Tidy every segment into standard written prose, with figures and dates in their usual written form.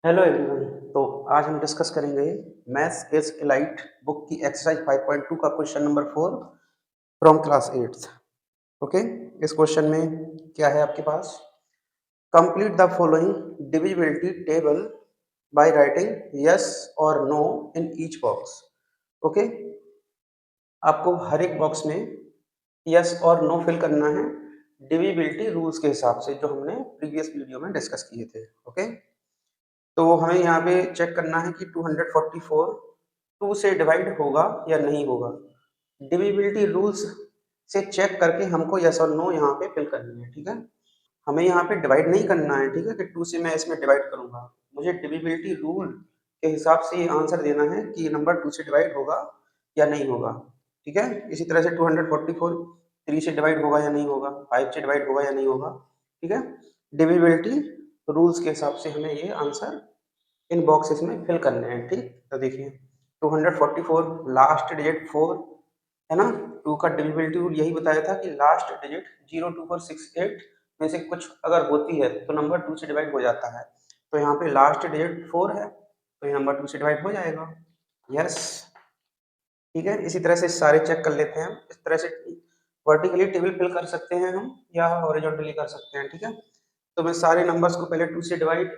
Hello everyone. तो आज हम डिस्कस करेंगे मैथ्स इज एलाइट बुक की एक्सरसाइज 5.2 का question number 4 from class 8। Okay, इस क्वेश्चन में क्या है आपके पास? Complete the following divisibility table by writing yes और no in each box. Okay, आपको हर एक बॉक्स में यस और नो फिल करना है डिविजिबिलिटी रूल्स के हिसाब से, जो हमने प्रीवियस वीडियो में डिस्कस किए थे। ओके, तो हमें यहाँ पे चेक करना है कि 244 2 से डिवाइड होगा या नहीं होगा। डिविजिबिलिटी रूल्स से चेक करके हमको यस और नो यहाँ पे फिल करनी है। ठीक है, हमें यहाँ पे डिवाइड नहीं करना है। ठीक है, कि 2 से मैं इसमें डिवाइड करूंगा। मुझे डिविजिबिलिटी रूल के हिसाब से ये आंसर देना है कि ये नंबर 2 से डिवाइड होगा या नहीं होगा। ठीक है, इसी तरह से 244 3 से डिवाइड होगा या नहीं होगा, 5 से डिवाइड होगा या नहीं होगा। ठीक है, डिविजिबिलिटी रूल्स के हिसाब से हमें ये आंसर इन बॉक्सेस में फिल करने हैं। ठीक, तो देखिए 244 लास्ट डिजिट 4 है ना। 2 का डिविजिबिलिटी रूल यही बताया था कि लास्ट डिजिट 02468 में से कुछ अगर होती है तो नंबर 2 से डिवाइड हो जाता है। तो यहाँ पे लास्ट डिजिट 4 है, तो ये नंबर 2 से डिवाइड हो जाएगा। यस, ठीक है। इसी तरह से सारे चेक कर लेते हैं हम। इस तरह से वर्टिकली टेबल फिल कर सकते हैं हम, या हॉरिजॉन्टली कर सकते हैं। ठीक है, तो मैं सारे नंबर्स को पहले 2 से डिवाइड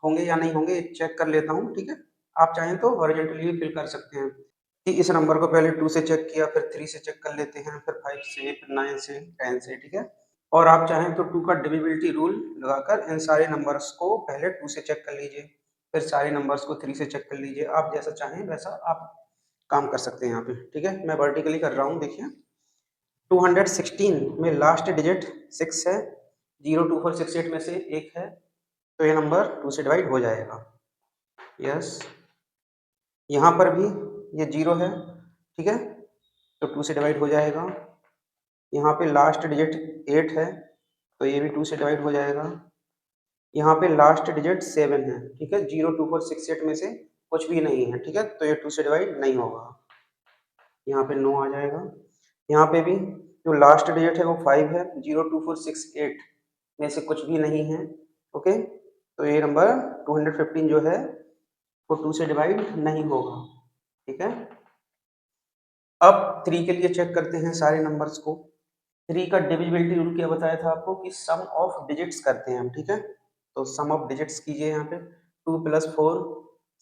होंगे या नहीं होंगे चेक कर लेता हूँ। ठीक है, आप चाहें तो हॉरिजॉन्टली भी फिल कर सकते हैं कि इस नंबर को पहले 2 से चेक किया, फिर 3 से चेक कर लेते हैं, फिर 5 से, फिर 9 से, 10 से। ठीक है, और आप चाहें तो 2 का डिविजिबिलिटी रूल लगाकर इन सारे नंबर्स को पहले 2 से चेक कर लीजिए, फिर सारे नंबर्स को 3 से चेक कर लीजिए। आप जैसा चाहें वैसा आप काम कर सकते हैं यहाँ पे। ठीक है, मैं वर्टिकली कर रहा हूँ। देखिए 216 में लास्ट डिजिट 6 है, 02468 में से एक है, तो ये नंबर 2 से डिवाइड हो जाएगा। यस, यहाँ पर भी ये 0 है। ठीक है, तो 2 से डिवाइड हो जाएगा। यहाँ पे लास्ट डिजिट 8 है, तो ये भी 2 से डिवाइड हो जाएगा। यहाँ पे लास्ट डिजिट 7 है। ठीक है, 02468 में से कुछ भी नहीं है। ठीक है, तो ये 2 से डिवाइड नहीं होगा। यहाँ पे 9 आ जाएगा। यहाँ पे भी जो लास्ट डिजिट है वो 5 है, 02468 में से कुछ भी नहीं है। ओके, तो ये नंबर 215 जो है वो 2 से डिवाइड नहीं होगा। ठीक है, अब 3 के लिए चेक करते हैं सारे नंबर्स को। 3 का डिविजिबिलिटी रूल क्या बताया था आपको कि सम ऑफ डिजिट्स करते हैं हम। ठीक है, तो सम ऑफ डिजिट्स कीजिए यहाँ पे। 2 + 4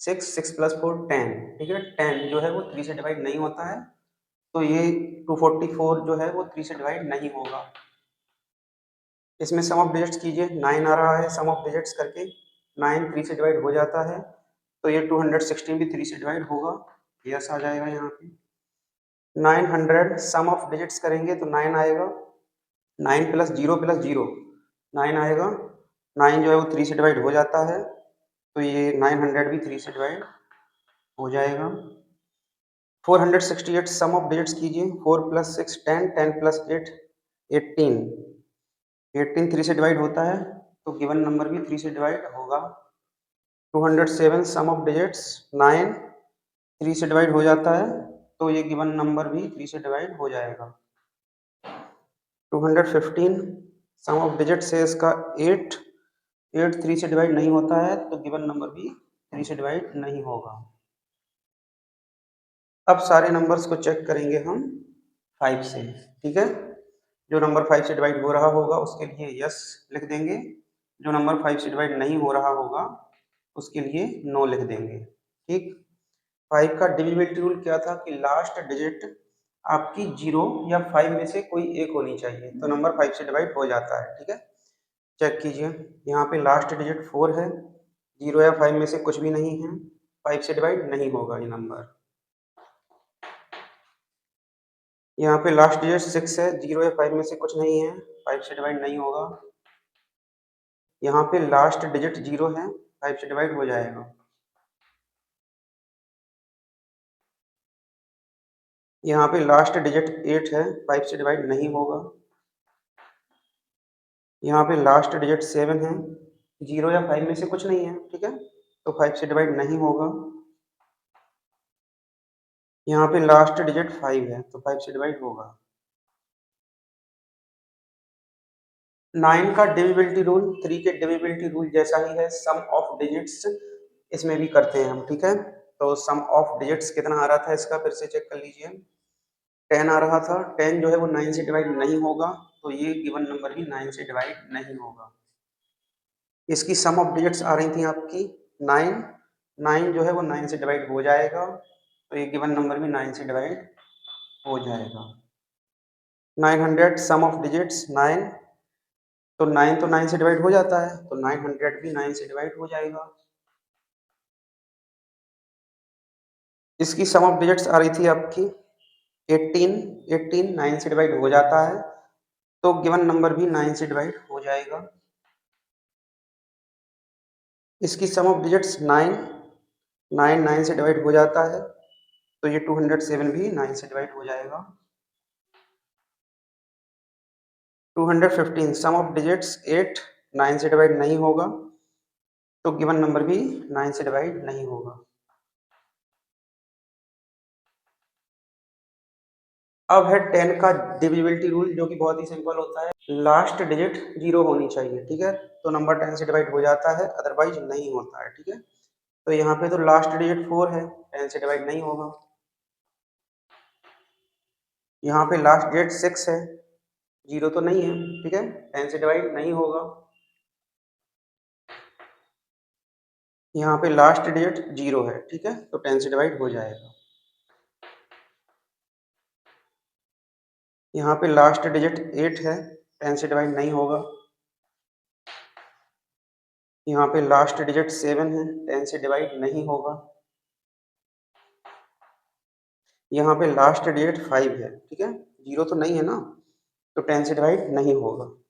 6, 6 + 4 10। ठीक है, 10 जो है वो 3 से डिवाइड नहीं होता है, तो ये 244 जो है वो 3 से डिवाइड नहीं होगा। इसमें सम ऑफ डिजिट्स कीजिए, 9 आ रहा है सम ऑफ डिजिट्स करके, 9 3 से डिवाइड हो जाता है, तो ये 216 भी 3 से डिवाइड होगा। यस आ जाएगा यहाँ पे। 900 सम ऑफ डिजिट्स करेंगे तो 9 आएगा, 9 + 0 + 0 9 आएगा। 9 जो है वो 3 से डिवाइड हो जाता है, तो ये 900 भी 3 से डिवाइड हो जाएगा। 468 सम ऑफ डिजिट्स कीजिए, 4 + 6 10, 10 + 8 18। 18 3 से डिवाइड होता है, तो गिवन नंबर भी 3 से डिवाइड होगा। 207 सम ऑफ डिजिट्स 9 3 से डिवाइड हो जाता है, तो ये गिवन नंबर भी 3 से डिवाइड हो जाएगा। 215 सम ऑफ डिजिट्स है इसका 8 8 3 से डिवाइड नहीं होता है, तो गिवन नंबर भी 3 से डिवाइड नहीं होगा। अब सारे नंबर्स को चेक करेंगे हम 5 से। ठीक है, जो नंबर 5 से डिवाइड हो रहा होगा उसके लिए यस लिख देंगे, जो नंबर 5 से डिवाइड नहीं हो रहा होगा उसके लिए नो लिख देंगे। ठीक, 5 का डिविजिबिलिटी रूल क्या था कि लास्ट डिजिट आपकी 0 या 5 में से कोई एक होनी चाहिए, तो नंबर 5 से डिवाइड हो जाता है। ठीक है, चेक कीजिए, यहाँ पे लास्ट डिजिट 4 है, 0 या 5 में से कुछ भी नहीं है, 5 से डिवाइड नहीं होगा ये नंबर। यहाँ पे लास्ट डिजिट 6 है, 0 या 5 में से कुछ नहीं है, 5 से डिवाइड नहीं होगा। यहाँ पे लास्ट डिजिट 0 है, 5 से डिवाइड हो जाएगा। यहाँ पे लास्ट डिजिट 8 है, 5 से डिवाइड नहीं होगा। यहाँ पे लास्ट डिजिट 7 है, 0 या 5 में से कुछ नहीं है। ठीक है, तो 5 से डिवाइड नहीं होगा। यहाँ पे लास्ट डिजिट 5 है, तो 5 से डिवाइड होगा। 9 का डिविजिबिलिटी रूल 3 के डिविजिबिलिटी रूल जैसा ही है, सम ऑफ डिजिट्स इसमें भी करते हैं हम, ठीक है। तो सम ऑफ डिजिट्स कितना आ रहा था इसका, फिर से चेक कर लीजिए। 10 आ रहा था। 10 जो है वो 9 से डिवाइड नहीं होगा, तो ये गिवन नंबर भी 9 से डिवाइड नहीं होगा। इसकी सम ऑफ डिजिट्स आ रही थी आपकी 9। 9 जो है वो 9 से डिवाइड हो जाएगा, तो ये गिवन नंबर भी 9 से डिवाइड हो जाएगा। 900 सम ऑफ डिजिट्स 9, तो 9 तो 9 से डिवाइड हो जाता है, तो 900 भी 9 से डिवाइड हो जाएगा। इसकी सम ऑफ डिजिट्स आ रही थी आपकी 18। 18 9 से डिवाइड हो जाता है, तो गिवन नंबर भी 9 से डिवाइड हो जाएगा। इसकी सम ऑफ डिजिट्स 9। 9 9 से डिवाइड हो जाता है, तो ये 207 भी 9 से डिवाइड हो जाएगा। 215 सम ऑफ डिजिट्स 8। 9 से डिवाइड नहीं होगा, तो गिवन नंबर भी 9 से डिवाइड नहीं होगा। अब है 10 का डिविजिबिलिटी रूल, जो कि बहुत ही सिंपल होता है। लास्ट डिजिट 0 होनी चाहिए, ठीक है। तो नंबर 10 से डिवाइड हो जाता है, अदरवाइज नहीं होता है, ठीक है। तो यहाँ पे तो लास्ट डिजिट 4 है, 10 से डिवाइड नहीं होगा। यहाँ पे लास्ट डिजिट 6 है, 0 तो नहीं है, ठीक है, 10 से डिवाइड नहीं होगा। यहाँ पे लास्ट डिजिट 0 है, ठीक है, तो 10 से डिवाइड हो जाएगा। यहाँ पे लास्ट डिजिट 8 है, 10 से डिवाइड नहीं होगा। यहाँ पे लास्ट डिजिट 7 है, 10 से डिवाइड नहीं होगा। यहाँ पे लास्ट डिजिट 5 है, ठीक है, 0 तो नहीं है ना, तो 10 से डिवाइड नहीं होगा।